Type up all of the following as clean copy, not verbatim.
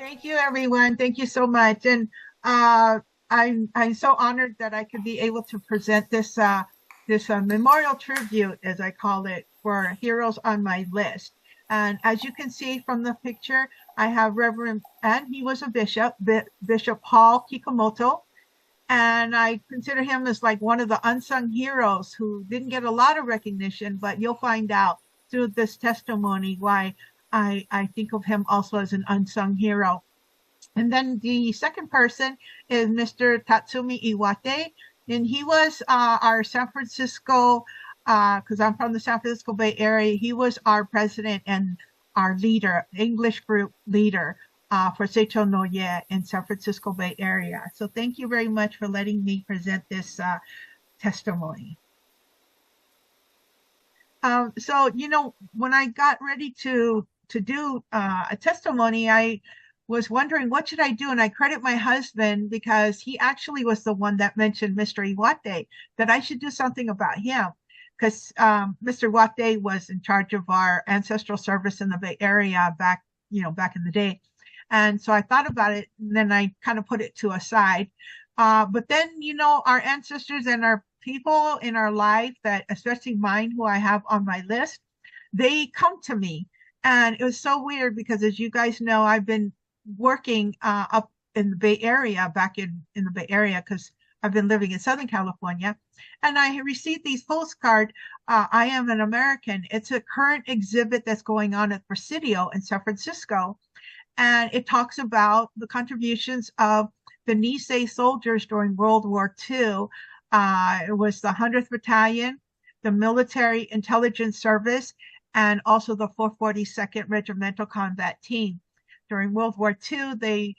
Thank you, everyone. Thank you so much. And uh, I'm so honored that I could be able to present this memorial tribute, as I call it, for heroes on my list. And as you can see from the picture, I have Reverend, and he was a bishop, Bishop Paul Kikumoto, and I consider him as like one of the unsung heroes who didn't get a lot of recognition, but you'll find out through this testimony why I think of him also as an unsung hero. And then the second person is Mr. Tatsumi Iwate, and he was our San Francisco, because I'm from the San Francisco Bay Area, he was our president and our leader, English group leader for Seicho-No-Ie in San Francisco Bay Area. So thank you very much for letting me present this testimony. So, when I got ready to do a testimony, I was wondering what should I do, and I credit my husband because he actually was the one that mentioned Mr. Iwate, that I should do something about him because Mr. Iwate was in charge of our ancestral service in the Bay Area back in the day. And so I thought about it, and then I kind of put it to a side. But then, our ancestors and our people in our life, that especially mine, who I have on my list, they come to me. And it was so weird because, as you guys know, I've been working up in the Bay Area, back in the Bay Area, because I've been living in Southern California. And I received these postcards. I Am an American. It's a current exhibit that's going on at Presidio in San Francisco. And it talks about the contributions of the Nisei soldiers during World War II. It was the 100th Battalion, the Military Intelligence Service, and also the 442nd Regimental Combat Team. During World War II, they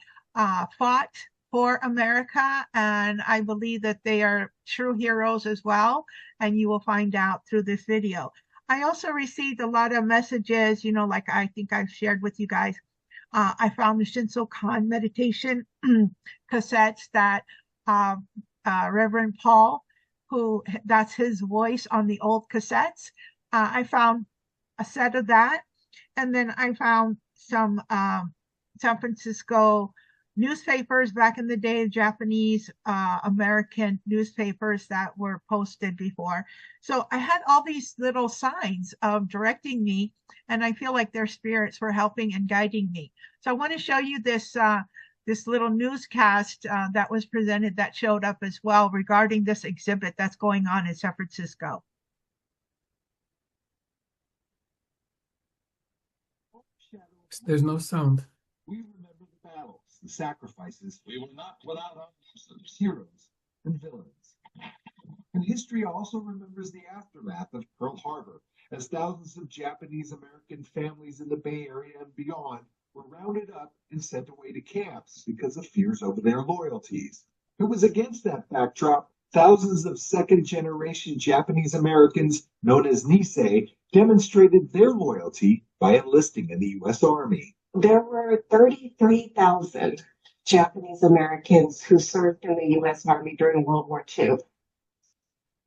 fought for America, and I believe that they are true heroes as well, and you will find out through this video. I also received a lot of messages, like I think I've shared with you guys. I found the Shinso Kan meditation cassettes that Reverend Paul, that's his voice on the old cassettes. I found a set of that. And then I found some San Francisco newspapers back in the day, Japanese American newspapers that were posted before. So I had all these little signs of directing me, and I feel like their spirits were helping and guiding me. So I want to show you this little newscast that was presented that showed up as well regarding this exhibit that's going on in San Francisco. There's no sound. We remember the battles, the sacrifices. We will not put out our heroes and villains. And history also remembers the aftermath of Pearl Harbor, as thousands of Japanese American families in the Bay Area and beyond were rounded up and sent away to camps because of fears over their loyalties. It was against that backdrop thousands of second-generation Japanese Americans, known as Nisei, demonstrated their loyalty by enlisting in the U.S. Army. There were 33,000 Japanese Americans who served in the U.S. Army during World War II.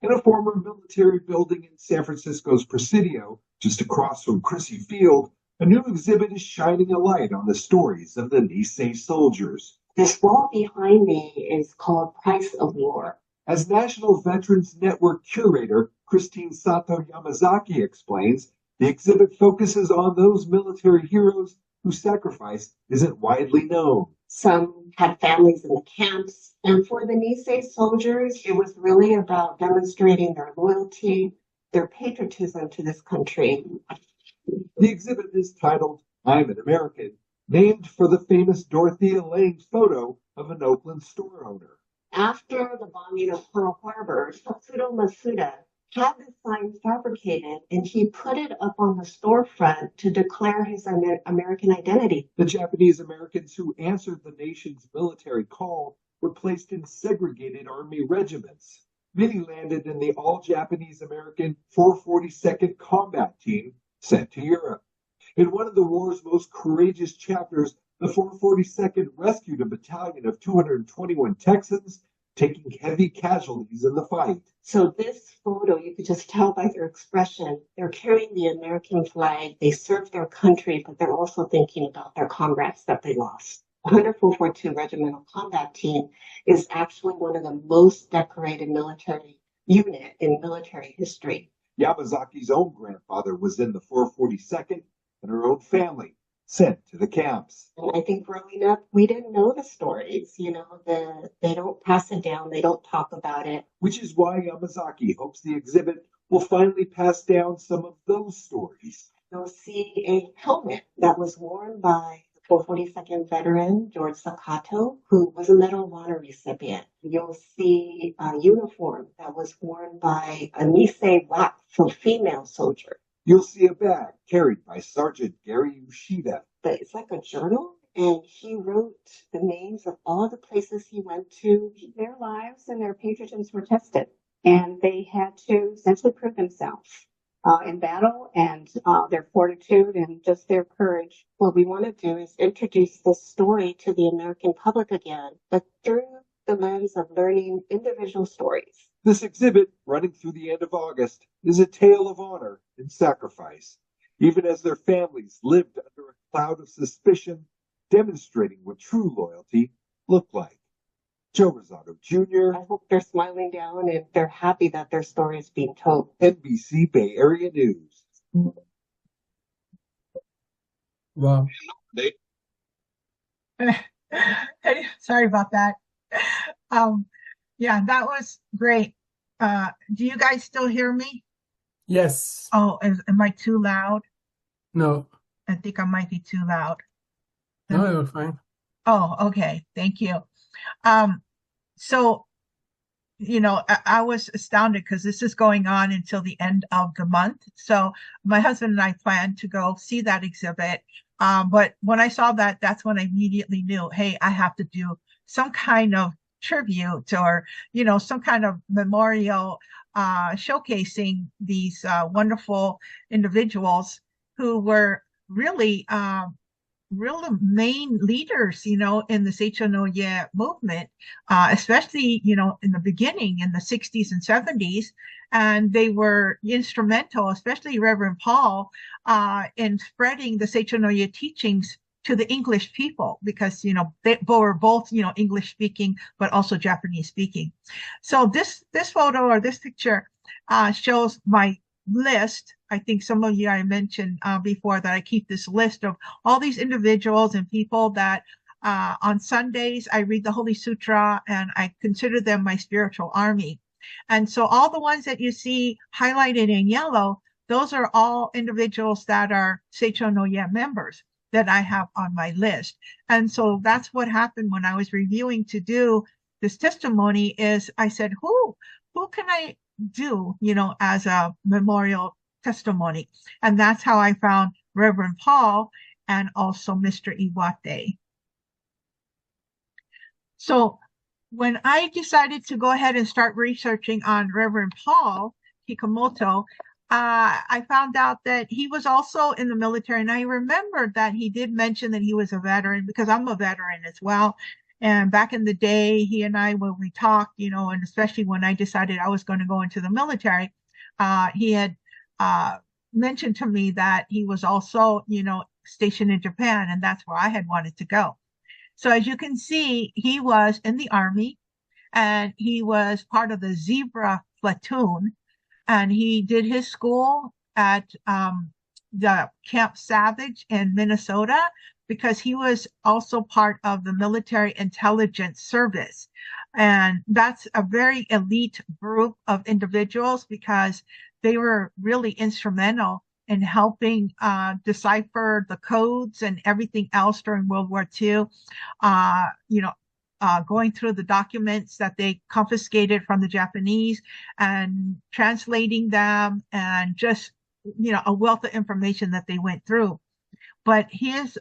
In a former military building in San Francisco's Presidio, just across from Crissy Field, a new exhibit is shining a light on the stories of the Nisei soldiers. This wall behind me is called Price of War. As National Veterans Network curator Christine Sato Yamazaki explains, the exhibit focuses on those military heroes whose sacrifice isn't widely known. Some had families in the camps, and for the Nisei soldiers, it was really about demonstrating their loyalty, their patriotism to this country. The exhibit is titled I'm an American, named for the famous Dorothea Lange photo of an Oakland store owner. After the bombing of Pearl Harbor, Tatsudo Masuda had the sign fabricated, and he put it up on the storefront to declare his American identity. The Japanese Americans who answered the nation's military call were placed in segregated army regiments. Many landed in the all-Japanese American 442nd Combat Team sent to Europe. In one of the war's most courageous chapters, the 442nd rescued a battalion of 221 Texans, taking heavy casualties in the fight. So this photo, you could just tell by their expression, they're carrying the American flag, they serve their country, but they're also thinking about their comrades that they lost. 142 Regimental Combat Team is actually one of the most decorated military unit in military history. Yamazaki's own grandfather was in the 442nd, and her own family sent to the camps. And I think growing up, we didn't know the stories. They don't pass it down, they don't talk about it. Which is why Yamazaki hopes the exhibit will finally pass down some of those stories. You'll see a helmet that was worn by the 442nd veteran George Sakato, who was a Medal of Honor recipient. You'll see a uniform that was worn by a Nisei WAC for female soldier. You'll see a bag carried by Sergeant Gary Ushida. But it's like a journal, and he wrote the names of all the places he went to. Their lives and their patriotism were tested, and they had to essentially prove themselves in battle, and their fortitude and just their courage. What we want to do is introduce this story to the American public again, but through the lens of learning individual stories. This exhibit, running through the end of August, is a tale of honor and sacrifice, even as their families lived under a cloud of suspicion, demonstrating what true loyalty looked like. Joe Rosado Jr. I hope they're smiling down and they're happy that their story is being told. NBC Bay Area News. Wow. Sorry about that. Yeah, that was great. Do you guys still hear me? Yes. Oh, am I too loud? No. I think I might be too loud. No, you're fine. Oh, okay. Thank you. So, I was astounded because this is going on until the end of the month. So my husband and I planned to go see that exhibit. But when I saw that, that's when I immediately knew, hey, I have to do some kind of tribute or, some kind of memorial showcasing these wonderful individuals who were really real main leaders, in the Seicho-No-Ie movement, especially, in the beginning in the 60s and 70s. And they were instrumental, especially Reverend Paul, in spreading the Seicho-No-Ie teachings to the English people because, they were both, English speaking, but also Japanese speaking. So this photo or this picture shows my list. I think some of you I mentioned before that I keep this list of all these individuals and people that on Sundays I read the Holy Sutra and I consider them my spiritual army. And so all the ones that you see highlighted in yellow, those are all individuals that are Seicho-No-Ie members that I have on my list. And so that's what happened when I was reviewing to do this testimony is I said, who can I do, as a memorial testimony? And that's how I found Reverend Paul and also Mr. Iwate. So when I decided to go ahead and start researching on Reverend Paul Kikumoto, I found out that he was also in the military. And I remembered that he did mention that he was a veteran because I'm a veteran as well. And back in the day, he and I, when we talked, and especially when I decided I was going to go into the military, he had mentioned to me that he was also, stationed in Japan, and that's where I had wanted to go. So as you can see, he was in the Army, and he was part of the Zebra platoon, and he did his school at the Camp Savage in Minnesota, because he was also part of the military intelligence service. And that's a very elite group of individuals because they were really instrumental in helping decipher the codes and everything else during World War II, going through the documents that they confiscated from the Japanese and translating them and just, a wealth of information that they went through. But his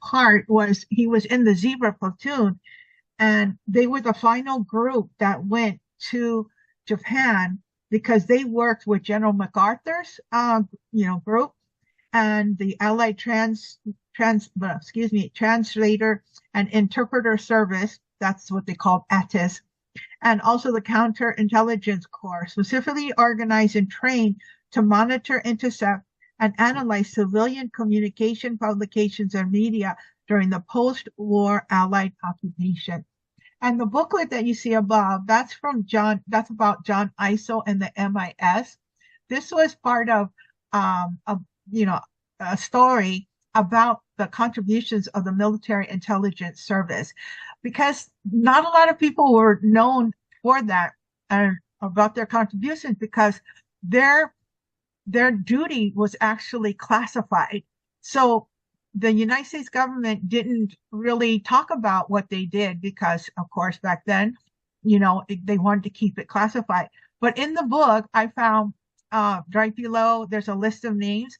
part was he was in the Zebra platoon, and they were the final group that went to Japan because they worked with General MacArthur's group and the Allied translator and interpreter service. That's what they called ATIS, and also the Counterintelligence Corps, specifically organized and trained to monitor, intercept, and analyze civilian communication, publications, and media during the post-war Allied occupation. And the booklet that you see above, that's about John Iso and the MIS. This was part of, you know, a story about the contributions of the military intelligence service, because not a lot of people were known for that and about their contributions, because their duty was actually classified. So the United States government didn't really talk about what they did because, of course, back then, they wanted to keep it classified. But in the book, I found right below, there's a list of names,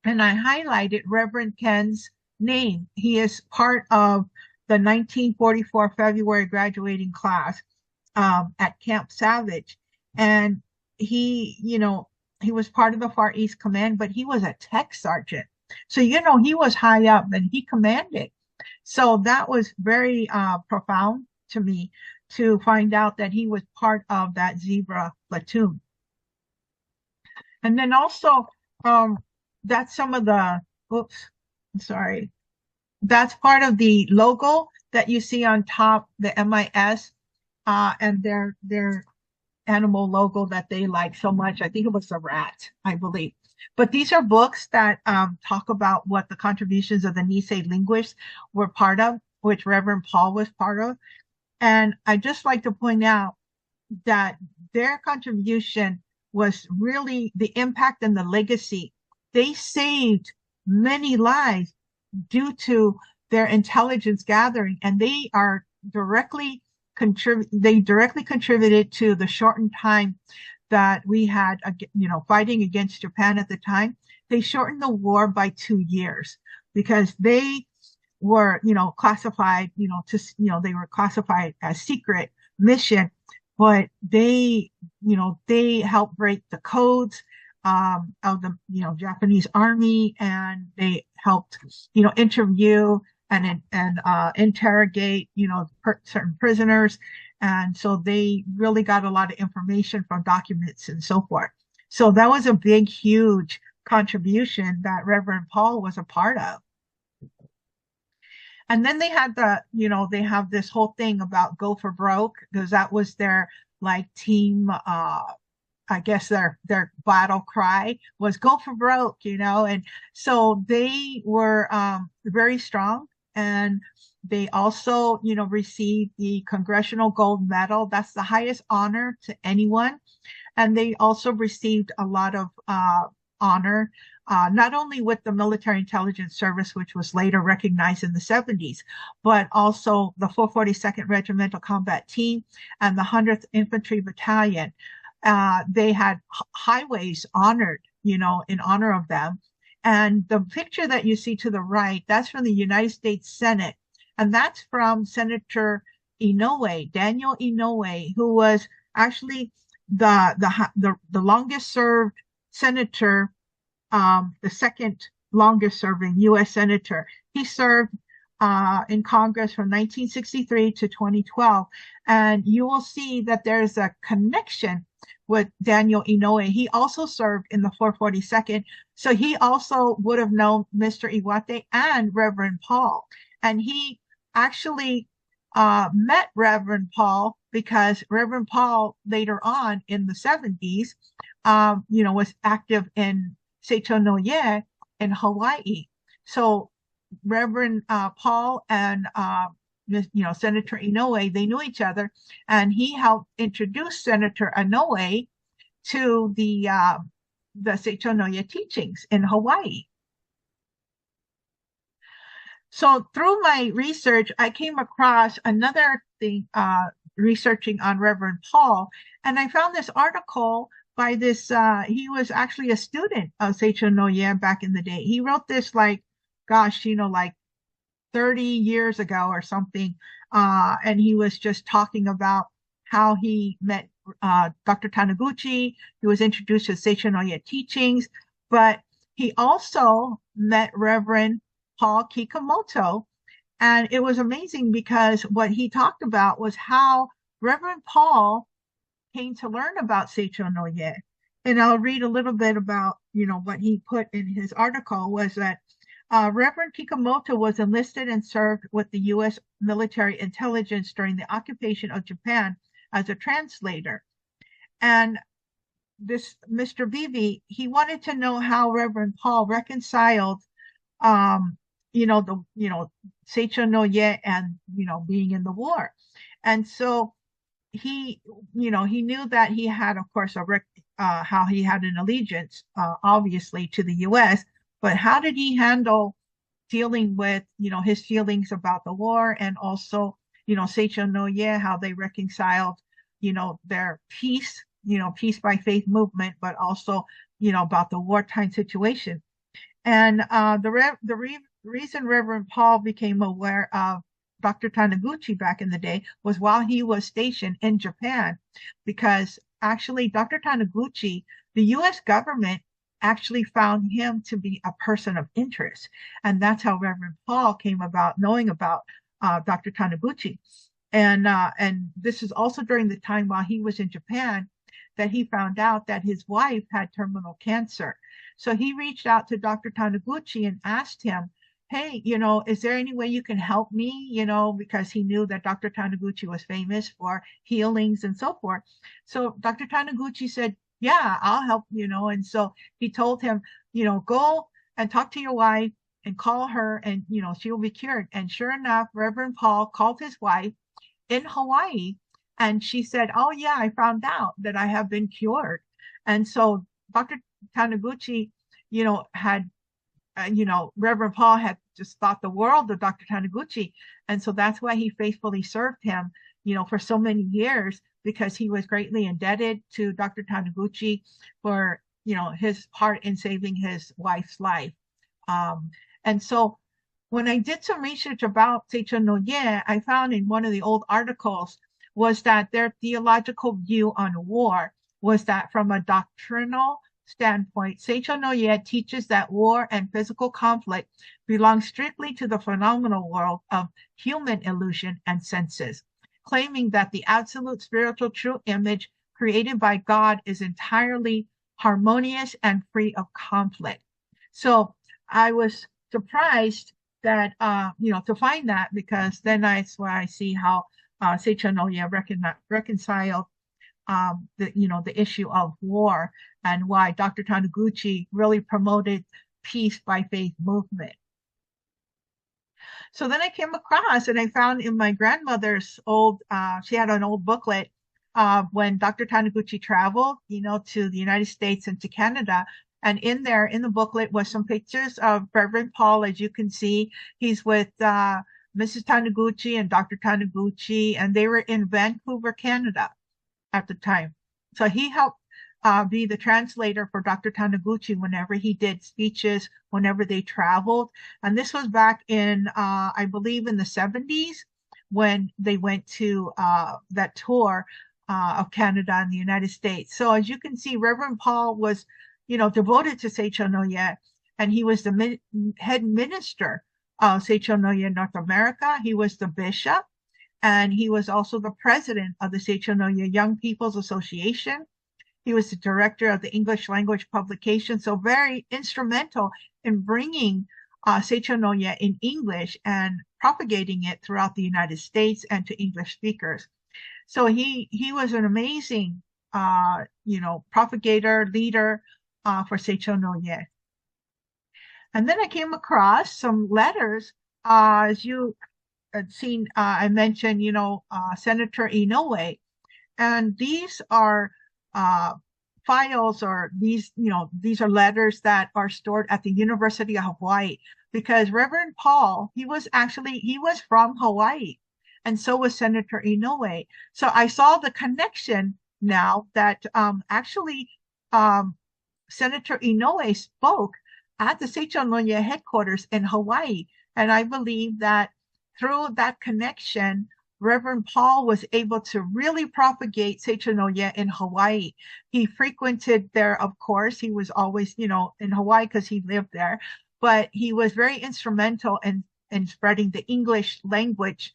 and I highlighted Reverend Ken's name. He is part of the 1944 February graduating class at Camp Savage. And he was part of the Far East Command, but he was a tech sergeant. So, he was high up and he commanded. So that was very profound to me to find out that he was part of that Zebra platoon. And then also, that's some of the, that's part of the logo that you see on top, the MIS, and their animal logo that they like so much. I think it was a rat, I believe. But these are books that talk about what the contributions of the Nisei linguists were part of, which Reverend Paul was part of. And I just like to point out that their contribution was really the impact and the legacy. They saved many lives due to their intelligence gathering, and they directly contributed to the shortened time that we had, fighting against Japan at the time. They shortened the war by 2 years because they were, classified, they were classified as secret mission, but they helped break the codes of the, Japanese army, and they helped, interview and interrogate, certain prisoners. And so they really got a lot of information from documents and so forth. So that was a big, huge contribution that Reverend Paul was a part of. And then they had they have this whole thing about go for broke, because that was their team, I guess their battle cry was go for broke, and so they were very strong. And they also, received the Congressional Gold Medal. That's the highest honor to anyone. And they also received a lot of honor, not only with the Military Intelligence Service, which was later recognized in the 70s, but also the 442nd Regimental Combat Team and the 100th Infantry Battalion. They had highways honored, in honor of them. And the picture that you see to the right, that's from the United States Senate. And that's from Senator Inoue, Daniel Inoue, who was actually the longest served senator, the second longest serving U.S. senator. He served in Congress from 1963 to 2012. And you will see that there's a connection with Daniel Inoue. He also served in the 442nd. So he also would have known Mr. Iwate and Reverend Paul. And he actually met Reverend Paul because Reverend Paul later on in the 70s, was active in Seicho-No-Ie in Hawaii. So Reverend Paul and Senator Inoue, they knew each other, and he helped introduce Senator Inoue to the Seicho-No-Ie teachings in Hawaii. So through my research, I came across another thing, researching on Reverend Paul, and I found this article by this, he was actually a student of Seicho-No-Ie back in the day. He wrote this 30 years ago or something, and he was just talking about how he met Dr. Taniguchi. He was introduced to Seicho-No-Ie teachings, but he also met Reverend Paul Kikumoto. And it was amazing because what he talked about was how Reverend Paul came to learn about Seicho-No-Ie. And I'll read a little bit about, what he put in his article was that Reverend Kikumoto was enlisted and served with the U.S. military intelligence during the occupation of Japan as a translator. And this Mr. Vivi, he wanted to know how Reverend Paul reconciled, um, Seicho-No-Ie and, being in the war. And so he, he knew that he had, of course, how he had an allegiance, obviously, to the U.S., but how did he handle dealing with, his feelings about the war and also, Seicho-No-Ie, how they reconciled, their peace, peace by faith movement, but also, about the wartime situation. And the reason Reverend Paul became aware of Dr. Taniguchi back in the day was while he was stationed in Japan, because actually Dr. Taniguchi, the U.S. government actually found him to be a person of interest. And that's how Reverend Paul came about knowing about Dr. Taniguchi. And this is also during the time while he was in Japan that he found out that his wife had terminal cancer. So he reached out to Dr. Taniguchi and asked him, hey, is there any way you can help me? Because he knew that Dr. Taniguchi was famous for healings and so forth. So Dr. Taniguchi said, yeah, I'll help, and so he told him, go and talk to your wife and call her and, she will be cured. And sure enough, Reverend Paul called his wife in Hawaii and she said, oh yeah, I found out that I have been cured. And so Dr. Taniguchi, had, Reverend Paul had just thought the world of Dr. Taniguchi. And so that's why he faithfully served him, for so many years, because he was greatly indebted to Dr. Taniguchi for, his part in saving his wife's life. And so when I did some research about Seicho-No-Ie, I found in one of the old articles was that their theological view on war was that from a doctrinal standpoint, Seicho-No-Ie teaches that war and physical conflict belong strictly to the phenomenal world of human illusion and senses, claiming that the absolute spiritual true image created by God is entirely harmonious and free of conflict. So I was surprised that, to find that, because then that's where I see how Seicho-No-Ie reconciled the issue of war and why Dr. Taniguchi really promoted peace by faith movement. So then I came across and I found in my grandmother's old, she had an old booklet when Dr. Taniguchi traveled, to the United States and to Canada. And in there, in the booklet, was some pictures of Reverend Paul. As you can see, he's with Mrs. Taniguchi and Dr. Taniguchi, and they were in Vancouver, Canada at the time. So he helped be the translator for Dr. Taniguchi whenever he did speeches, whenever they traveled. And this was back in, I believe, in the 70s when they went to that tour of Canada and the United States. So as you can see, Reverend Paul was, devoted to Seicho-No-Ie, and he was the head minister of Seicho-No-Ie in North America. He was the bishop, and he was also the president of the Seicho-No-Ie Young People's Association. He was the director of the English language publication, so very instrumental in bringing Seicho-No-Ie in English and propagating it throughout the United States and to English speakers. So he was an amazing, propagator, leader for Seicho-No-Ie. And then I came across some letters, as you had seen, I mentioned, Senator Inoue, and these are files, or these are letters that are stored at the University of Hawaii, because Reverend Paul, he was from Hawaii, and so was Senator Inoue. So I saw the connection now that actually Senator Inoue spoke at the Seicho-No-Ie headquarters in Hawaii, and I believe that through that connection, Reverend Paul was able to really propagate Seicho-No-Ie in Hawaii. He frequented there, of course. He was always, in Hawaii because he lived there, but he was very instrumental in spreading the English language,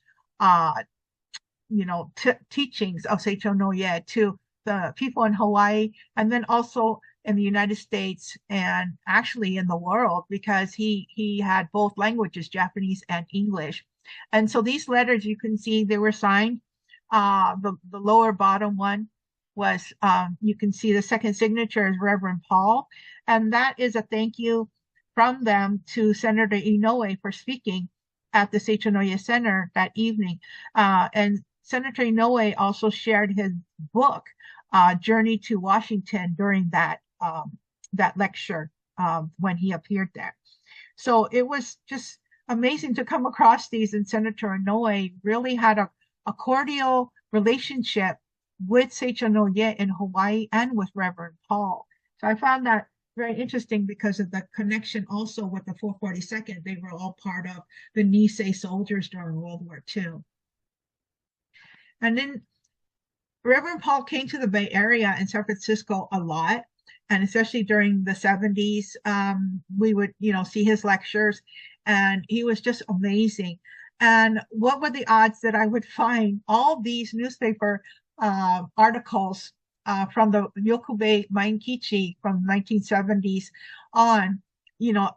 teachings of Seicho-No-Ie to the people in Hawaii, and then also in the United States and actually in the world because he had both languages, Japanese and English. And so these letters, you can see they were signed. The lower bottom one was, you can see the second signature is Reverend Paul. And that is a thank you from them to Senator Inoue for speaking at the Seicho-No-Ie Center that evening. And Senator Inoue also shared his book, Journey to Washington, during that lecture when he appeared there. So it was just amazing to come across these, and Senator Inoue really had a cordial relationship with Seicho-No-Ie in Hawaii and with Reverend Paul. So I found that very interesting because of the connection also with the 442nd. They were all part of the Nisei soldiers during World War II. And then Reverend Paul came to the Bay Area in San Francisco a lot, and especially during the 70s, we would, see his lectures, and he was just amazing. And what were the odds that I would find all these newspaper articles from the Yokubei Mainkichi from 1970s on,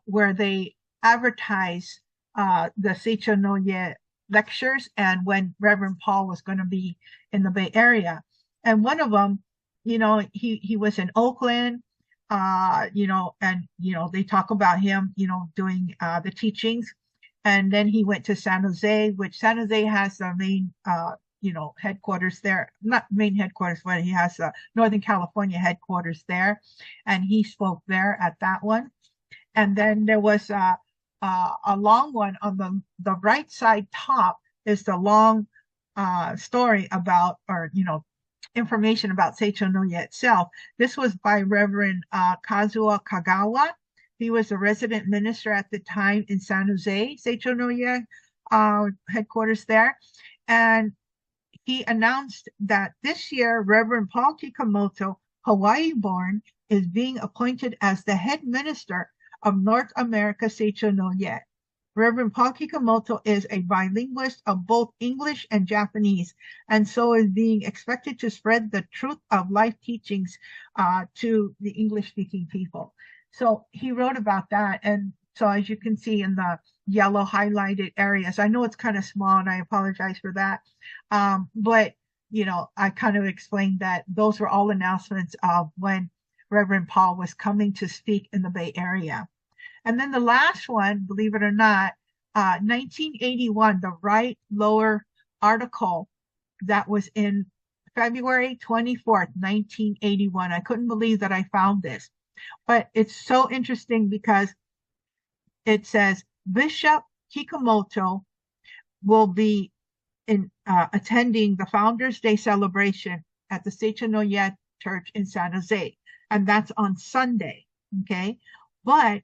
where they advertise the Seicho-No-Ie lectures and when Reverend Paul was going to be in the Bay Area. And one of them, he was in Oakland, and, they talk about him, doing the teachings. And then he went to San Jose, which San Jose has the main, headquarters there, not main headquarters, but he has the Northern California headquarters there. And he spoke there at that one. And then there was a long one on the right side top is the long story about, or, information about Seicho-No-Ie itself. This was by Reverend Kazuo Kagawa. He was the resident minister at the time in San Jose, Seicho-No-Ie headquarters there. And he announced that this year, Reverend Paul Kikumoto, Hawaii-born, is being appointed as the head minister of North America Seicho-No-Ie. Reverend Paul Kikumoto is a bilingualist of both English and Japanese, and so is being expected to spread the truth of life teachings to the English-speaking people. So he wrote about that, and so as you can see in the yellow highlighted areas, I know it's kind of small, and I apologize for that, but I kind of explained that those were all announcements of when Reverend Paul was coming to speak in the Bay Area. And then the last one, believe it or not, 1981, the right lower article that was in February 24th, 1981. I couldn't believe that I found this, but it's so interesting because it says Bishop Kikumoto will be attending the Founders Day celebration at the Seicho-No-Ie Church in San Jose, and that's on Sunday, okay? But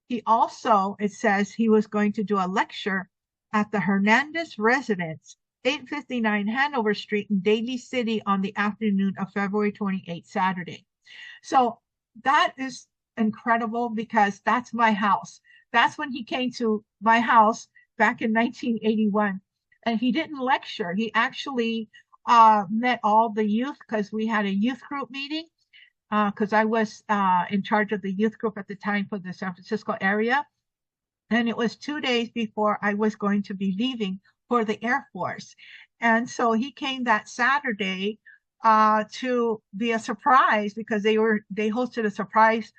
he also, it says he was going to do a lecture at the Hernandez residence, 859 Hanover Street in Daly City on the afternoon of February 28th, Saturday. So that is incredible because that's my house. That's when he came to my house back in 1981. And he didn't lecture. He actually met all the youth because we had a youth group meeting. Because I was in charge of the youth group at the time for the San Francisco area. And it was 2 days before I was going to be leaving for the Air Force. And so he came that Saturday to be a surprise because they hosted a surprise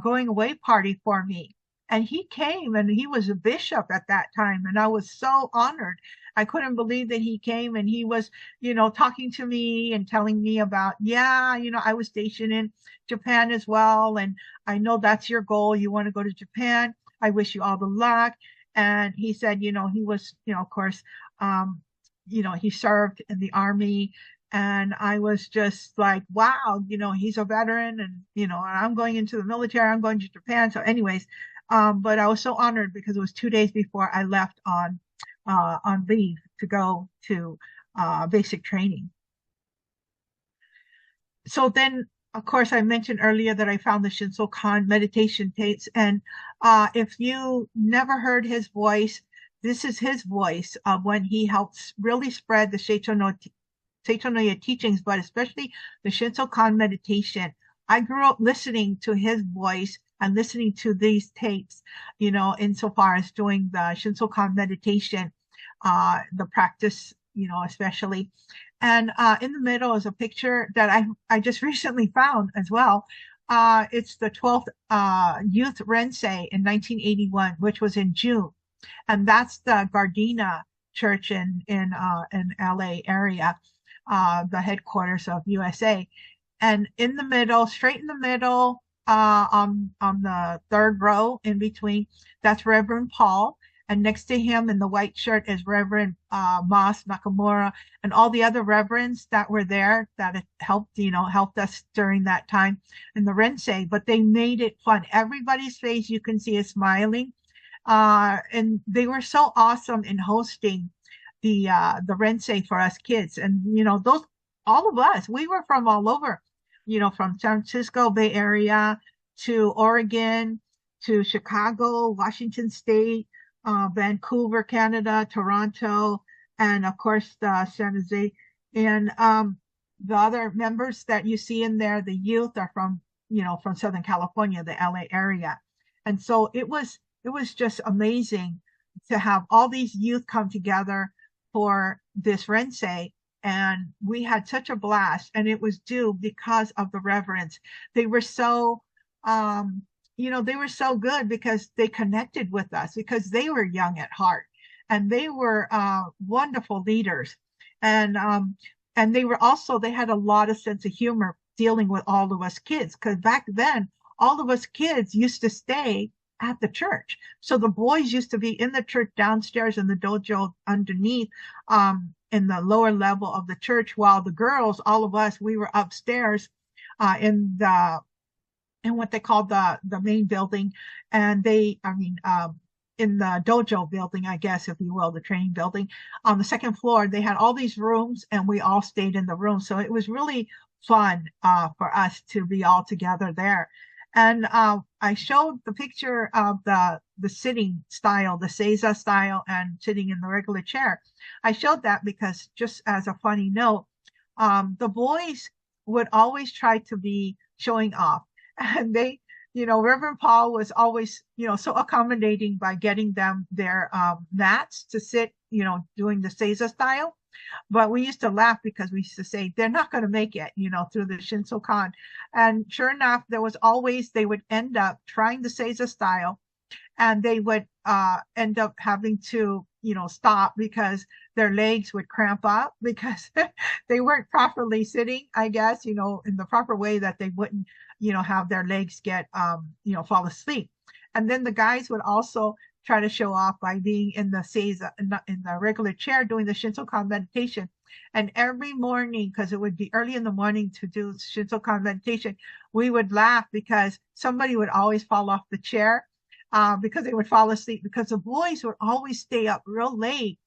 going away party for me. And he came and he was a bishop at that time. And I was so honored. I couldn't believe that he came and he was, talking to me and telling me about, I was stationed in Japan as well. And I know that's your goal. You want to go to Japan. I wish you all the luck. And he said, he was, of course, he served in the Army. And I was just like, wow, he's a veteran and, and I'm going into the military. I'm going to Japan. So anyways, but I was so honored because it was 2 days before I left on leave to go to basic training. So then, of course, I mentioned earlier that I found the Shinso Kan meditation tapes. And if you never heard his voice, this is his voice when he helped really spread the Seicho-No-Ie teachings, but especially the Shinso Kan meditation I grew up listening to his voice and listening to these tapes, insofar as doing the Shinsokan meditation, the practice, especially. And in the middle is a picture that I just recently found as well. It's the 12th Youth Rensei in 1981, which was in June, and that's the Gardena Church in LA area, the headquarters of USA. And in the middle, straight in the middle, on the third row in between, that's Reverend Paul. And next to him in the white shirt is Reverend Mas Nakamura and all the other reverends that were there that helped us during that time in the Rensei. But they made it fun. Everybody's face you can see is smiling. And they were so awesome in hosting the Rensei for us kids. And those all of us, we were from all over, from San Francisco Bay Area to Oregon to Chicago, Washington State, Vancouver, Canada, Toronto, and of course San Jose. And the other members that you see in there, the youth are from Southern California, the LA area. And so it was just amazing to have all these youth come together for this Rensei. And we had such a blast, and it was due because of the reverends. They were so they were so good because they connected with us because they were young at heart, and they were wonderful leaders. And they had a lot of sense of humor dealing with all of us kids, because back then all of us kids used to stay at the church. So the boys used to be in the church downstairs in the dojo underneath, in the lower level of the church, while the girls, all of us, we were upstairs in what they called the main building. And in the dojo building, I guess, if you will, the training building, on the second floor, they had all these rooms, and we all stayed in the room. So it was really fun for us to be all together there. And I showed the picture of the sitting style, the Seiza style, and sitting in the regular chair. I showed that because, just as a funny note, the boys would always try to be showing off. And they, Reverend Paul was always, so accommodating by getting them their mats to sit, doing the Seiza style. But we used to laugh because we used to say, they're not going to make it, through the Shinsokan. And sure enough, they would end up trying the Seiza style, and they would end up having to, stop because their legs would cramp up because they weren't properly sitting, I guess, in the proper way that they wouldn't, have their legs get, fall asleep. And then the guys would also try to show off by being in the Seiza, in the regular chair doing the Shinsokan meditation. And every morning, because it would be early in the morning to do Shinsokan meditation, we would laugh because somebody would always fall off the chair because they would fall asleep, because the boys would always stay up real late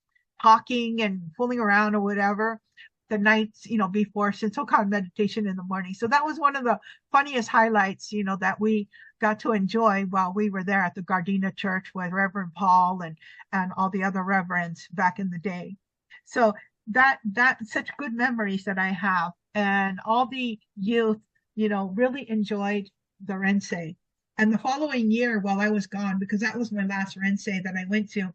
talking and fooling around or whatever the nights, before Shinsokan meditation in the morning. So that was one of the funniest highlights, that we got to enjoy while we were there at the Gardena Church with Reverend Paul and all the other reverends back in the day. So that such good memories that I have, and all the youth, really enjoyed the Rensei. And the following year, while I was gone, because that was my last Rensei that I went to,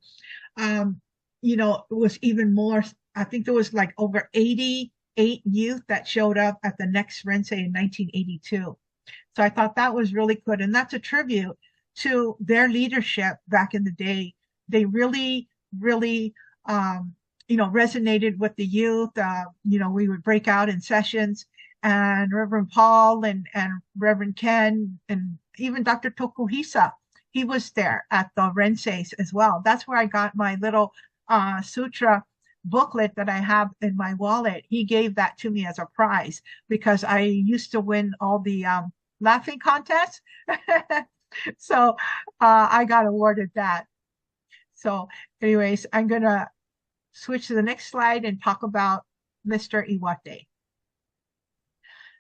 it was even more. I think there was like over 88 youth that showed up at the next Rensei in 1982. So I thought that was really good. And that's a tribute to their leadership back in the day. They really, really, resonated with the youth. We would break out in sessions, and Reverend Paul and Reverend Ken and even Dr. Tokuhisa, he was there at the Renseis as well. That's where I got my little sutra booklet that I have in my wallet. He gave that to me as a prize because I used to win all the laughing contests. So I got awarded that. So anyways, I'm going to switch to the next slide and talk about Mr. Iwate.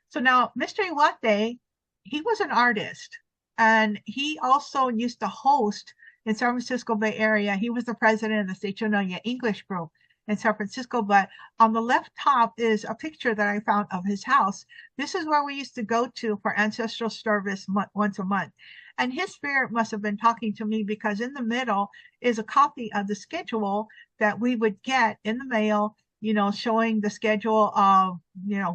So now Mr. Iwate, he was an artist, and he also used to host in San Francisco Bay Area. He was the president of the Seicho-No-Ie English group. in San Francisco, but on the left top is a picture that I found of his house. This is where we used to go to for ancestral service once a month. And his spirit must have been talking to me, because in the middle is a copy of the schedule that we would get in the mail, showing the schedule of,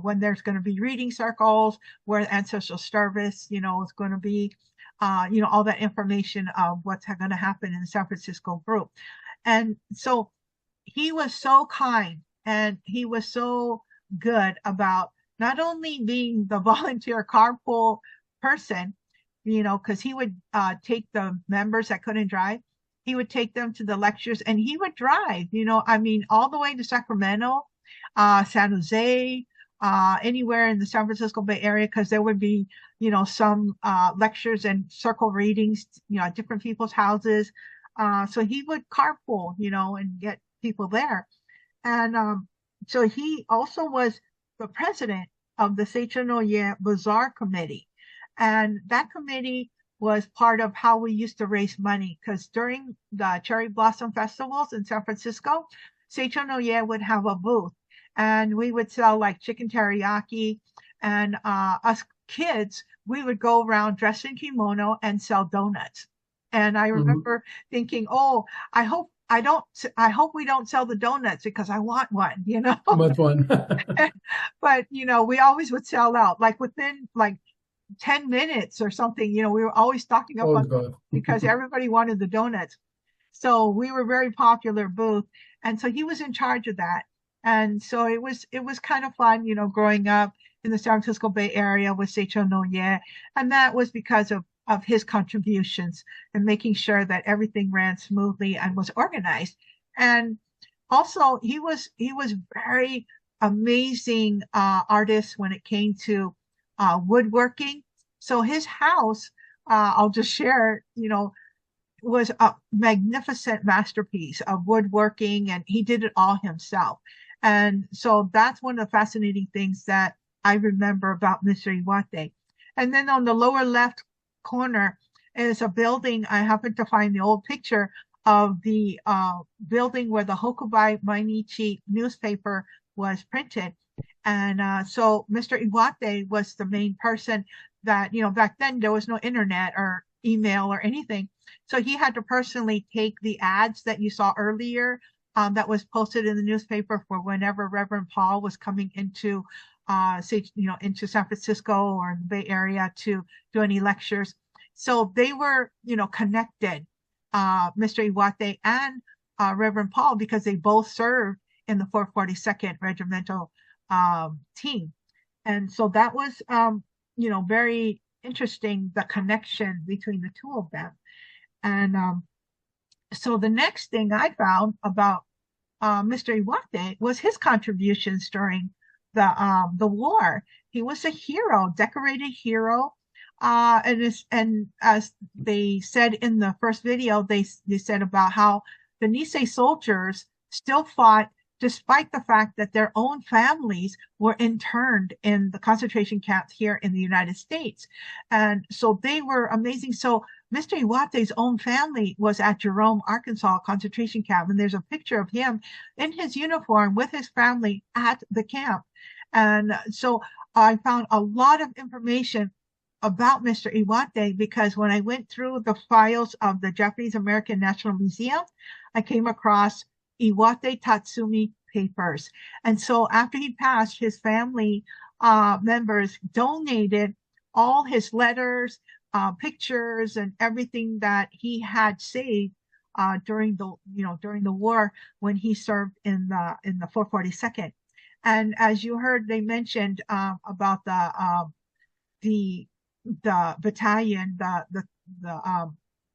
when there's going to be reading circles, where ancestral service, is going to be, all that information of what's going to happen in the San Francisco group. And so he was so kind, and he was so good about not only being the volunteer carpool person, because he would take the members that couldn't drive. He would take them to the lectures, and he would drive, all the way to Sacramento, San Jose, anywhere in the San Francisco Bay Area, because there would be, some lectures and circle readings, at different people's houses. So he would carpool, and get people there. And so he also was the president of the Seicho-No-Ie Bazaar Committee. And that committee was part of how we used to raise money, because during the cherry blossom festivals in San Francisco, Seicho-No-Ie would have a booth, and we would sell like chicken teriyaki, and us kids, we would go around dressed in kimono and sell donuts. And I remember thinking, oh, I hope we don't sell the donuts, because I want one, But one. But, we always would sell out, like within like 10 minutes or something, we were always stocking up on God. because everybody wanted the donuts. So we were very popular booth. And so he was in charge of that. And so it was kind of fun, growing up in the San Francisco Bay Area with Seicho-No-Ie. And that was because of his contributions and making sure that everything ran smoothly and was organized. And also he was very amazing artist when it came to woodworking. So his house, I'll just share, was a magnificent masterpiece of woodworking, and he did it all himself. And so that's one of the fascinating things that I remember about Mr. Iwate. And then on the lower left corner is a building. I happened to find the old picture of the building where the Hokubai Mainichi newspaper was printed. And so Mr. Iwate was the main person that, back then there was no internet or email or anything. So he had to personally take the ads that you saw earlier that was posted in the newspaper for whenever Reverend Paul was coming into, into San Francisco or the Bay Area to do any lectures. So they were, connected, Mr. Iwate and Reverend Paul, because they both served in the 442nd Regimental team. And so that was, very interesting, the connection between the two of them. And so the next thing I found about Mr. Iwate was his contributions during the war. He was a hero, decorated hero. And as they said in the first video, they said about how the Nisei soldiers still fought despite the fact that their own families were interned in the concentration camps here in the United States. And so they were amazing. So Mr. Iwate's own family was at Jerome, Arkansas concentration camp. And there's a picture of him in his uniform with his family at the camp. And so I found a lot of information about Mr. Iwate, because when I went through the files of the Japanese American National Museum, I came across Iwate Tatsumi papers. And so after he passed, his family members donated all his letters, pictures, and everything that he had saved during the war when he served in the 442nd. And as you heard, they mentioned about the battalion, the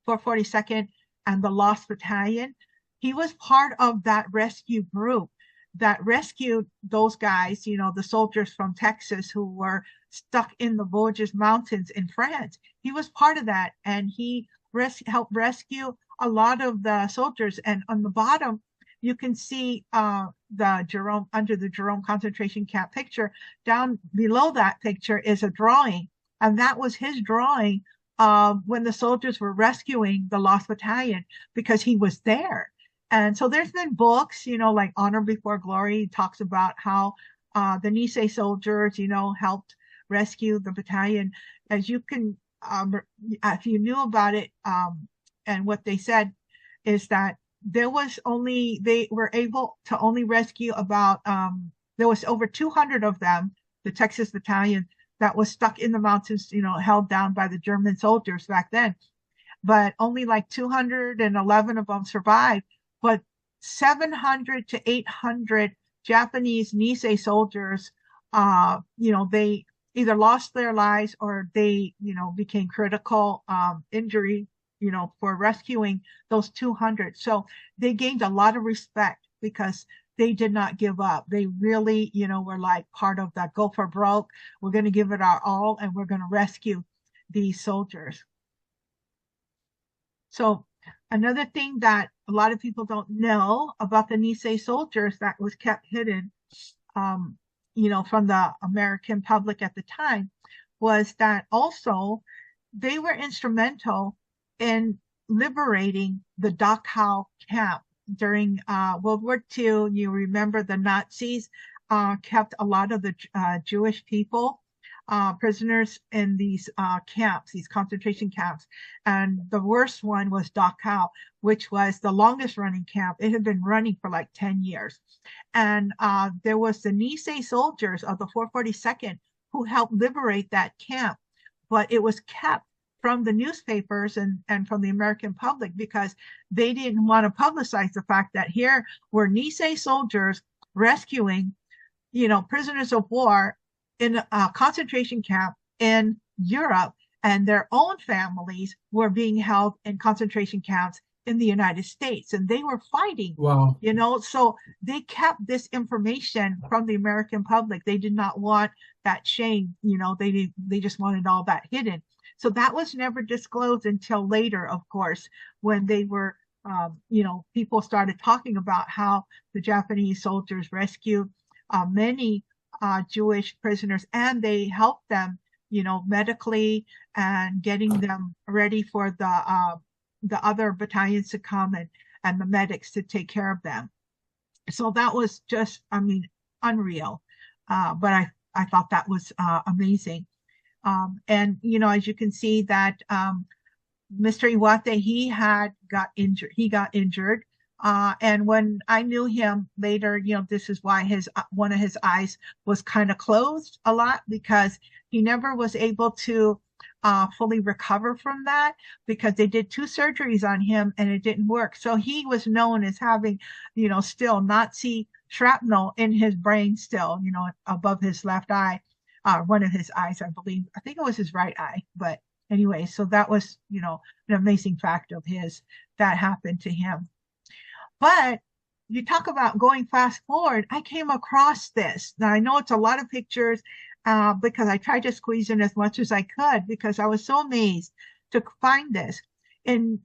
442nd and the Lost Battalion. He was part of that rescue group that rescued those guys, the soldiers from Texas who were stuck in the Vosges Mountains in France. He was part of that, and he helped rescue a lot of the soldiers. And on the bottom, you can see under the Jerome concentration camp picture. Down below that picture is a drawing, and that was his drawing when the soldiers were rescuing the Lost Battalion, because he was there. And so there's been books, like Honor Before Glory talks about how the Nisei soldiers, helped rescue the battalion. As you can, if you knew about it, and what they said is that they were able to only rescue about, there was over 200 of them, the Texas battalion, that was stuck in the mountains, held down by the German soldiers back then. But only like 211 of them survived. But 700 to 800 Japanese Nisei soldiers, they either lost their lives or they, became critical injury, for rescuing those 200. So they gained a lot of respect because they did not give up. They really, were like part of that go for broke. We're going to give it our all and we're going to rescue these soldiers. So another thing that a lot of people don't know about the Nisei soldiers that was kept hidden, from the American public at the time, was that also they were instrumental in liberating the Dachau camp during World War II. You remember the Nazis kept a lot of the Jewish people prisoners in these camps, these concentration camps. And the worst one was Dachau, which was the longest running camp. It had been running for like 10 years. And there was the Nisei soldiers of the 442nd who helped liberate that camp, but it was kept from the newspapers and from the American public because they didn't want to publicize the fact that here were Nisei soldiers rescuing, prisoners of war in a concentration camp in Europe, and their own families were being held in concentration camps in the United States, and they were fighting. Wow. So they kept this information from the American public. They did not want that shame. They just wanted all that hidden. So that was never disclosed until later, of course, when they were, people started talking about how the Japanese soldiers rescued many Jewish prisoners, and they helped them, medically and getting them ready for the other battalions to come and the medics to take care of them. So that was just, unreal. But I thought that was amazing. And as you can see that Mr. Iwate, he got injured. And when I knew him later, this is why one of his eyes was kind of closed a lot, because he never was able to fully recover from that, because they did 2 surgeries on him and it didn't work. So he was known as having, still Nazi shrapnel in his brain still, above his left eye, one of his eyes, I believe. I think it was his right eye. But anyway, so that was, an amazing fact of his that happened to him. But you talk about going fast forward, I came across this. Now, I know it's a lot of pictures because I tried to squeeze in as much as I could because I was so amazed to find this. In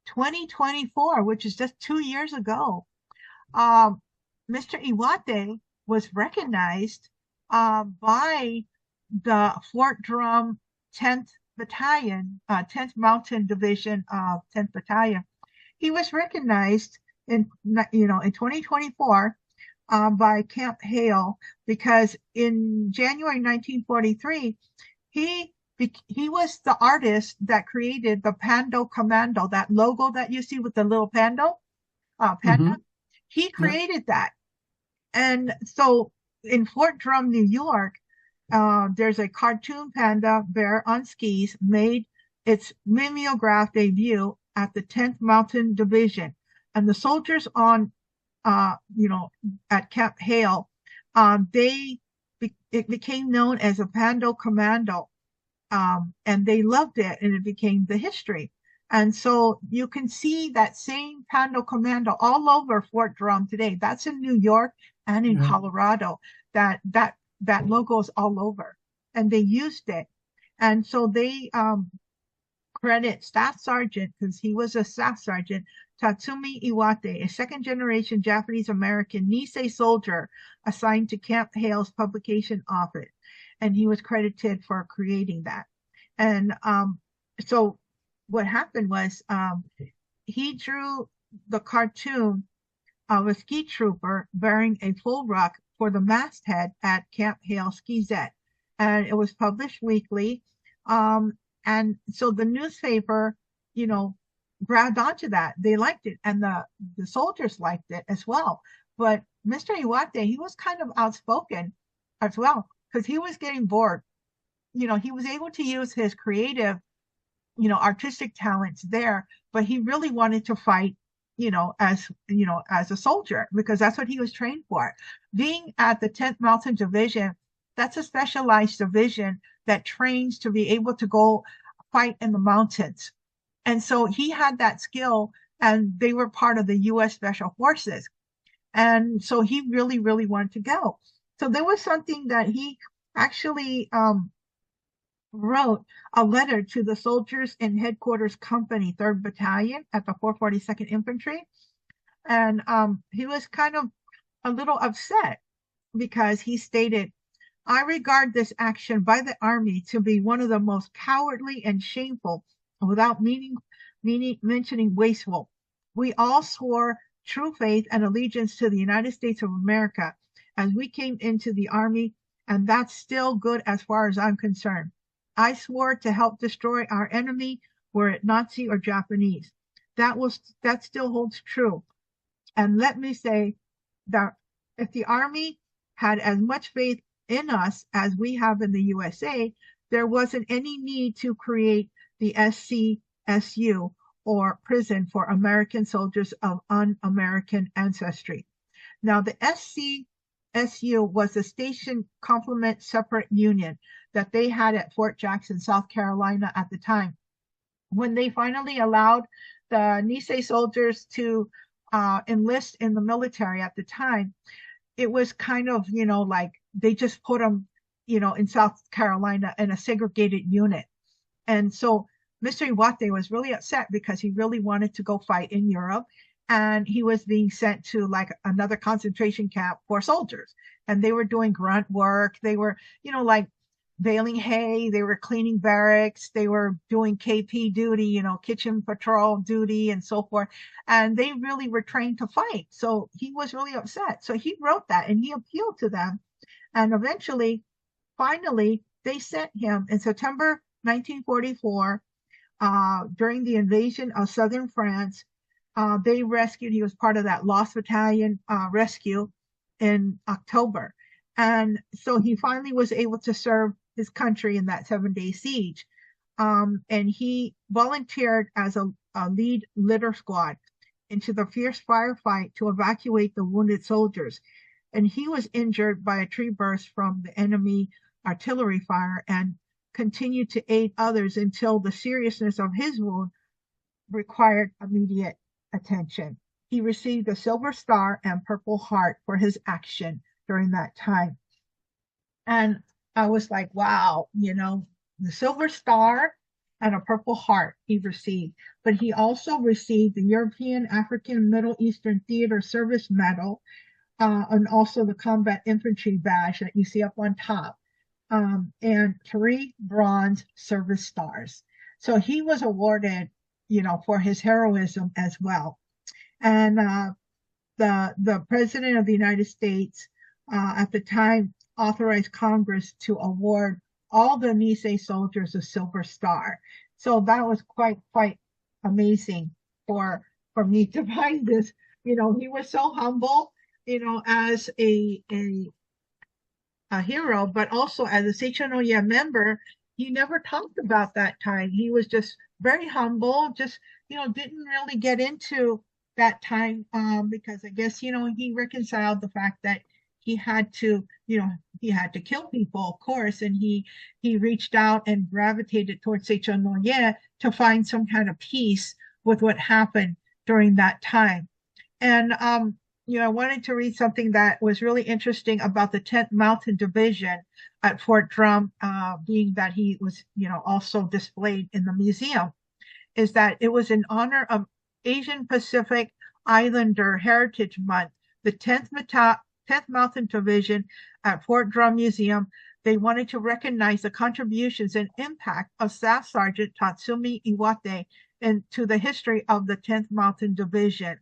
2024, which is just 2 years ago, Mr. Iwate was recognized by the Fort Drum 10th Battalion, 10th Mountain Division of 10th Battalion. He was recognized in 2024 by Camp Hale, because in January 1943 he was the artist that created the Pando Commando, that logo that you see with the little panda. He created that. And so in Fort Drum, New York, there's a cartoon panda bear on skis made its mimeograph debut at the 10th Mountain Division. And the soldiers on, at Camp Hale, it became known as a Pando Commando, and they loved it, and it became the history. And so you can see that same Pando Commando all over Fort Drum today. That's in New York and in Colorado. That logo is all over, and they used it. And so they credit Staff Sergeant, because he was a Staff Sergeant, Tatsumi Iwate, a second-generation Japanese-American Nisei soldier assigned to Camp Hale's publication office, and he was credited for creating that. And so what happened was he drew the cartoon of a ski trooper bearing a full ruck for the masthead at Camp Hale Ski Zet. And it was published weekly. And so the newspaper, you know, grabbed onto that. They liked it, and the soldiers liked it as well. But Mr. Iwate, he was kind of outspoken as well because he was getting bored. You know, he was able to use his creative, you know, artistic talents there, but he really wanted to fight, you know, as a soldier because that's what he was trained for. Being at the 10th Mountain Division, that's a specialized division that trains to be able to go fight in the mountains. And so he had that skill, and they were part of the U.S. Special Forces. And so he really, really wanted to go. So there was something that he actually wrote a letter to the soldiers in Headquarters Company, 3rd Battalion at the 442nd Infantry. And he was kind of a little upset because he stated, I regard this action by the Army to be one of the most cowardly and shameful, without mentioning wasteful. We all swore true faith and allegiance to the United States of America as we came into the Army, and that's still good as far as I'm concerned. I swore to help destroy our enemy, were it Nazi or Japanese. That still holds true. And let me say that if the Army had as much faith in us as we have in the USA, there wasn't any need to create the SCSU, or prison for American soldiers of un-American ancestry. Now, the SCSU was a station complement separate union that they had at Fort Jackson, South Carolina at the time. When they finally allowed the Nisei soldiers to enlist in the military at the time, it was kind of, you know, like they just put them, you know, in South Carolina in a segregated unit. And so Mr. Iwate was really upset because he really wanted to go fight in Europe, and he was being sent to like another concentration camp for soldiers. And they were doing grunt work. They were, you know, like baling hay. They were cleaning barracks. They were doing KP duty, you know, kitchen patrol duty and so forth. And they really were trained to fight. So he was really upset. So he wrote that and he appealed to them. And eventually, finally, they sent him in September 1944 during the invasion of southern France. They rescued, he was part of that Lost Battalion rescue in October. And so he finally was able to serve his country in that 7-day siege. And he volunteered as a lead litter squad into the fierce firefight to evacuate the wounded soldiers. And he was injured by a tree burst from the enemy artillery fire and continued to aid others until the seriousness of his wound required immediate attention. He received a Silver Star and Purple Heart for his action during that time. And I was like, wow, you know, the Silver Star and a Purple Heart he received. But he also received the European, African, Middle Eastern Theater Service Medal, and also the Combat Infantry Badge that you see up on top. And 3 Bronze Service Stars. So he was awarded, you know, for his heroism as well. And the President of the United States at the time authorized Congress to award all the Nisei soldiers a Silver Star. So that was quite amazing for me to find this. You know, he was so humble, you know, as a hero, but also as a Seicho-No-Ie member, he never talked about that time. He was just very humble, just, you know, didn't really get into that time because I guess, you know, he reconciled the fact that he had to, you know, he had to kill people, of course, and he reached out and gravitated towards Seicho-No-Ie to find some kind of peace with what happened during that time. And you know, I wanted to read something that was really interesting about the 10th Mountain Division at Fort Drum, being that he was, you know, also displayed in the museum, is that it was in honor of Asian Pacific Islander Heritage Month, the 10th Mountain Division at Fort Drum Museum. They wanted to recognize the contributions and impact of Staff Sergeant Tatsumi Iwate into the history of the 10th Mountain Division.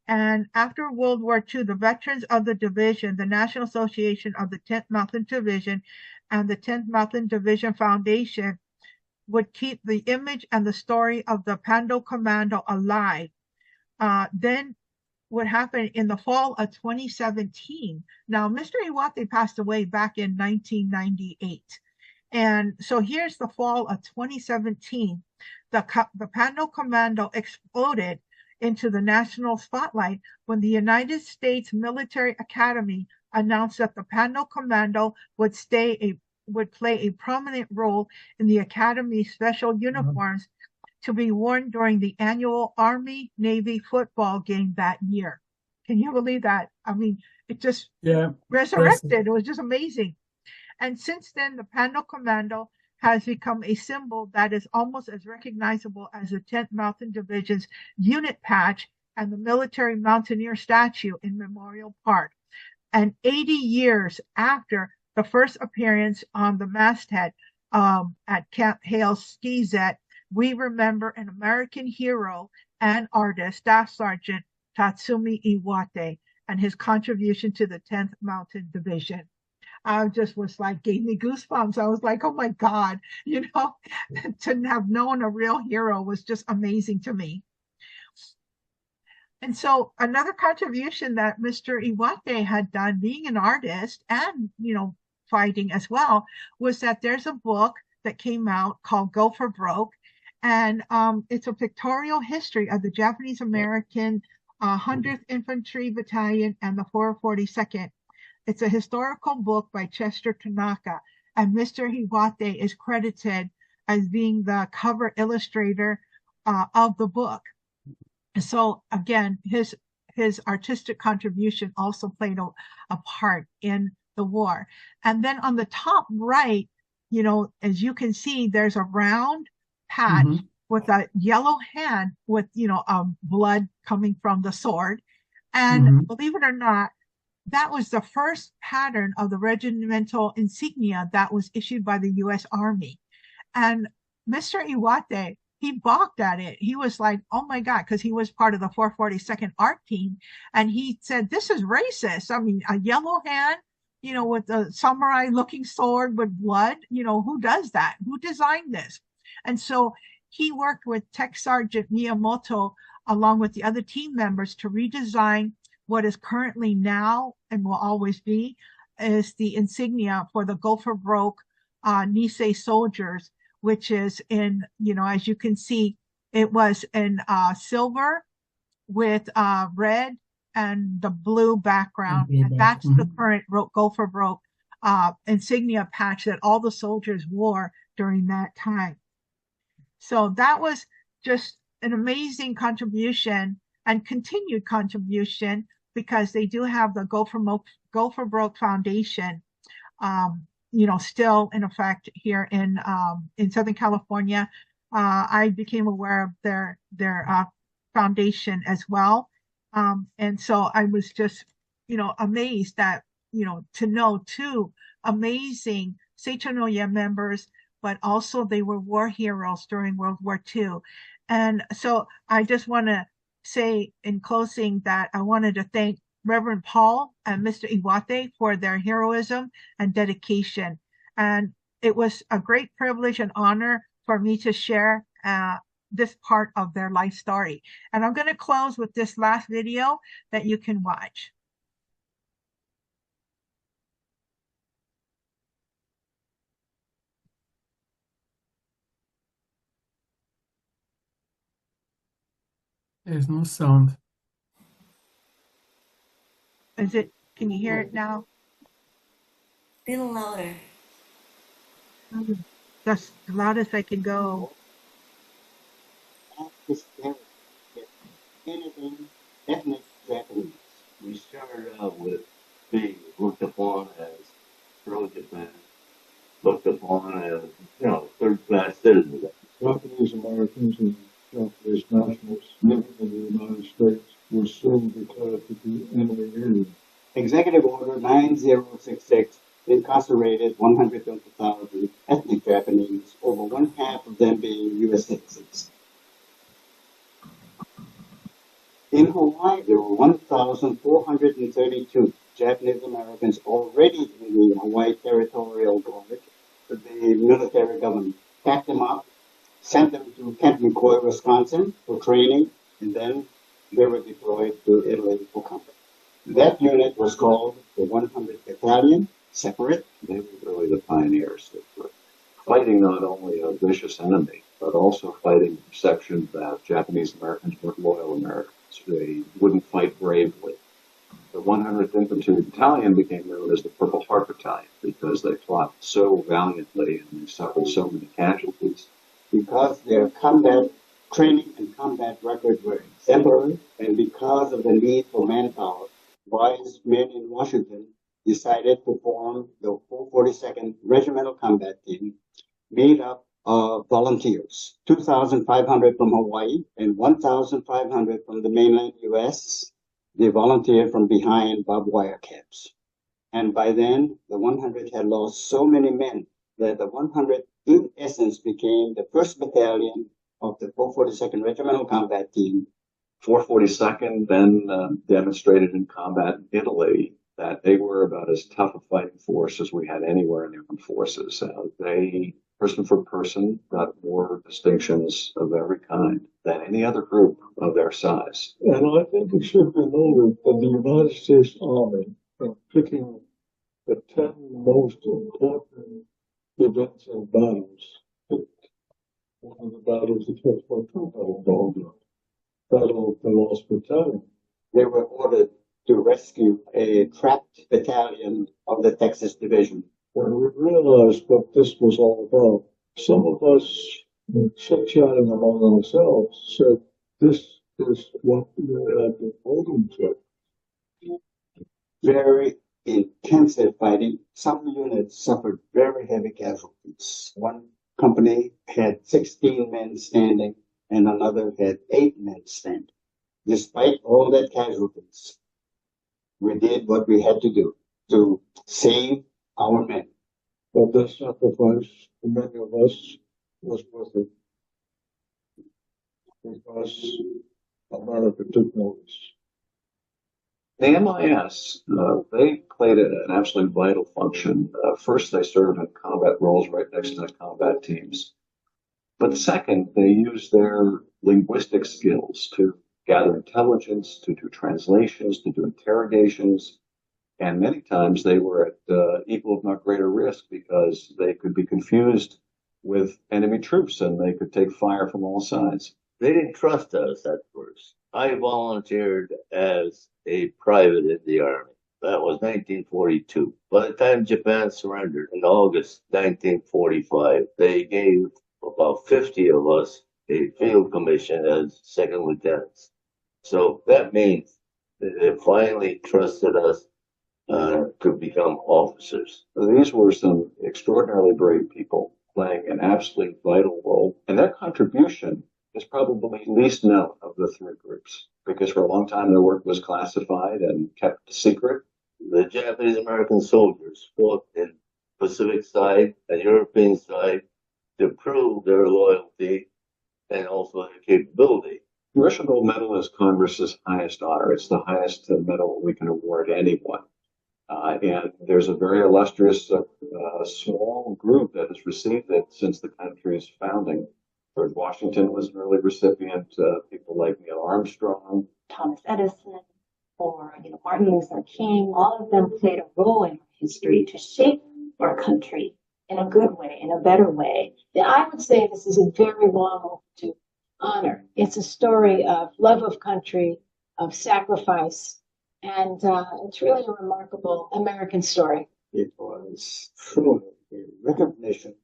And after World War II, the veterans of the division, the National Association of the 10th Mountain Division, and the 10th Mountain Division Foundation would keep the image and the story of the Pando Commando alive. Then what happened in the fall of 2017. Now, Mr. Iwate passed away back in 1998. And so here's the fall of 2017. The Pando Commando exploded into the national spotlight when the United States Military Academy announced that the Pando Commando would play a prominent role in the Academy's special uniforms to be worn during the annual Army-Navy football game that year. Can you believe that? I mean, it just resurrected. It was just amazing. And since then, the Pando Commando has become a symbol that is almost as recognizable as the 10th Mountain Division's unit patch and the military mountaineer statue in Memorial Park. And 80 years after the first appearance on the masthead at Camp Hale's ski set, we remember an American hero and artist, Staff Sergeant Tatsumi Iwate, and his contribution to the 10th Mountain Division. I just was like, gave me goosebumps. I was like, oh my God, to have known a real hero was just amazing to me. And so another contribution that Mr. Iwate had done, being an artist and, fighting as well, was that there's a book that came out called Go for Broke. And it's a pictorial history of the Japanese American 100th Infantry Battalion and the 442nd. It's a historical book by Chester Tanaka, and Mr. Iwate is credited as being the cover illustrator of the book. So again, his artistic contribution also played a part in the war. And then on the top right, as you can see, there's a round patch with a yellow hand with, blood coming from the sword. And believe it or not, that was the first pattern of the regimental insignia that was issued by the U.S. Army. And Mr. Iwate, he balked at it. He was like, oh my God, because he was part of the 442nd art team. And he said, this is racist. I mean, a yellow hand, with a samurai looking sword with blood, who does that? Who designed this? And so he worked with Tech Sergeant Miyamoto along with the other team members to redesign what is currently now and will always be is the insignia for the Go for Broke Nisei soldiers, which is in, as you can see, it was in silver with red and the blue background. And that's the current Go for Broke insignia patch that all the soldiers wore during that time. So that was just an amazing contribution and continued contribution, because they do have the Go for Broke Foundation, still in effect here in Southern California. I became aware of their foundation as well, and so I was just amazed that to know two amazing Seicho-No-Ie members, but also they were war heroes during World War II, and so I just want to say in closing that I wanted to thank Reverend Paul and Mr. Iwate for their heroism and dedication. And it was a great privilege and honor for me to share this part of their life story. And I'm going to close with this last video that you can watch. There's no sound. Can you hear it now? A little louder. That's as loud as I can go. Anything ethnic Japanese. We started out with being looked upon as pro-Japan, looked upon as, third-class citizens. Japanese Americans and Japanese nationals living in the United States were soon declared to be enemy aliens. Executive Order 9066 incarcerated 120,000 ethnic Japanese, over one-half of them being U.S. citizens. In Hawaii, there were 1,432 Japanese Americans already in the Hawaii Territorial Guard. The military government packed them up, sent them to Camp McCoy, Wisconsin for training, and then they were deployed to Italy for combat. That unit was called the 100th Battalion, separate. They were really the pioneers that were fighting not only a vicious enemy, but also fighting the perception that Japanese Americans weren't loyal Americans. They wouldn't fight bravely. The 100th Infantry Battalion became known as the Purple Heart Battalion because they fought so valiantly and they suffered so many casualties. Because their combat training and combat records were exemplary, and because of the need for manpower, wise men in Washington decided to form the 442nd Regimental Combat Team, made up of volunteers, 2,500 from Hawaii and 1,500 from the mainland U.S. They volunteered from behind barbed wire camps. And by then, the 100 had lost so many men that the 100 in essence became the 1st Battalion of the 442nd Regimental Combat Team. 442nd then demonstrated in combat in Italy that they were about as tough a fighting force as we had anywhere in the armed forces. They, person for person, got more distinctions of every kind than any other group of their size. And I think it should be noted that the United States Army, picking the 10 most important events and battles, picked one of the battles that has been called Battle of the Lost Battalion. They were ordered to rescue a trapped battalion of the Texas Division. When we realized what this was all about, some of us, chit-chatting among ourselves, said, this is what we have been holding to. Very intensive fighting. Some units suffered very heavy casualties. One company had 16 men standing, and another had 8 men standing. Despite all that casualties, we did what we had to do to save our men. But the sacrifice for many of us was worth it because America took notice. The MIS, they played an absolutely vital function. First, they served in combat roles right next to the combat teams. But second, they used their linguistic skills to gather intelligence, to do translations, to do interrogations. And many times they were at equal, if not greater risk because they could be confused with enemy troops and they could take fire from all sides. They didn't trust us at first. I volunteered as a private in the Army. That was 1942. By the time Japan surrendered in August 1945, they gave about 50 of us a field commission as second lieutenants. So that means that they finally trusted us to become officers. These were some extraordinarily brave people playing an absolutely vital role, and their contribution is probably least known of the 3 groups, because for a long time their work was classified and kept secret. The Japanese American soldiers fought in Pacific side and European side to prove their loyalty and also their capability. The Congressional Gold Medal is Congress's highest honor. It's the highest medal we can award anyone. And there's a very illustrious small group that has received it since the country's founding. George Washington was an early recipient. People like Neil Armstrong, Thomas Edison, or Martin Luther King, all of them played a role in history to shape our country in a good way, in a better way. I would say this is a very long overdue honor. It's a story of love of country, of sacrifice, and it's really a remarkable American story. It was truly a recognition.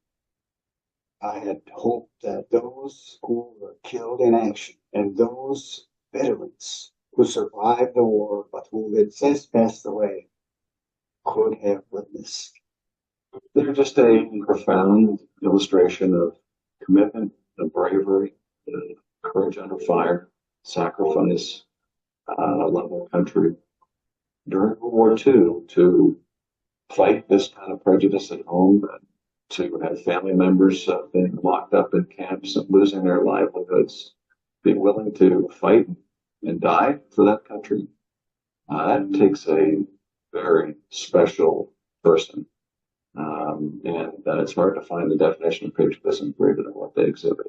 I had hoped that those who were killed in action and those veterans who survived the war but who had since passed away could have witnessed. They're just a profound illustration of commitment, of bravery, courage under fire, sacrifice, love of country. During World War II, to fight this kind of prejudice at home, to have family members being locked up in camps and losing their livelihoods, being willing to fight, and die for that country, that takes a very special person. And it's hard to find the definition of patriotism greater than what they exhibit.